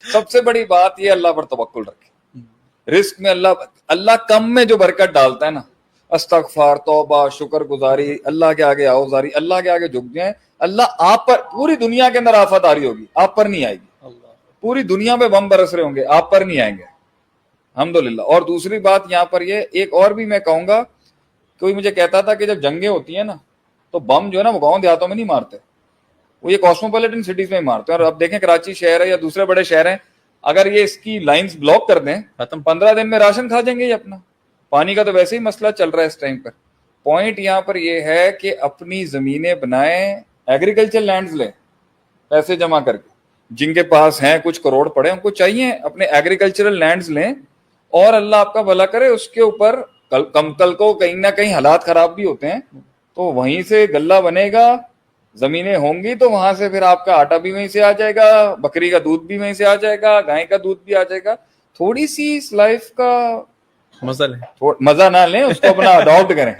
سب سے بڑی بات یہ اللہ پر توکل رکھے. رزق میں اللہ کم میں جو برکت ڈالتا ہے نا, استغفار, توبہ, شکر گزاری, اللہ کے آگے آؤزاری, اللہ کے آگے جھک جائیں. اللہ آپ پر, پوری دنیا کے اندر آفت آ رہی ہوگی, آپ پر نہیں آئے گی. پوری دنیا پہ بم برس رہے ہوں گے, آپ پر نہیں آئیں گے, الحمدللہ. اور دوسری بات یہاں پر یہ ایک اور بھی میں کہوں گا, کوئی مجھے کہتا تھا کہ جب جنگیں ہوتی ہیں نا تو بم جو ہے نا وہ گاؤں دیہاتوں میں نہیں مارتے, وہ یہ کاسموپولیٹن سٹیز میں مارتے ہیں. اور اب دیکھیں کراچی شہر ہے یا دوسرے بڑے شہر ہیں, اگر یہ اس کی لائنز بلاک کر دیں 15 دن میں راشن کھا جائیں گے یہ اپنا. پانی کا تو ویسے ہی مسئلہ چل رہا ہے اس ٹائم پر. پوائنٹ یہاں پر یہ ہے کہ اپنی زمینیں بنائیں, ایگریکلچر لینڈز لیں پیسے جمع کر کے, جن کے پاس ہیں کچھ کروڑ پڑے ان کو چاہیے اپنے ایگریکلچرل لینڈز لیں, اور اللہ آپ کا بھلا کرے. اس کے اوپر کل کو کہیں نہ کہیں حالات خراب بھی ہوتے ہیں تو وہیں سے غلہ بنے گا, زمینیں ہوں گی تو وہاں سے پھر آپ کا آٹا بھی وہیں سے آ جائے گا, بکری کا دودھ بھی وہیں سے آ جائے گا, گائے کا دودھ بھی آ جائے گا. تھوڑی سی اس لائف کا مزہ لیں, مزہ نہ لیں, اس کو اپنا اڈاپٹ کریں.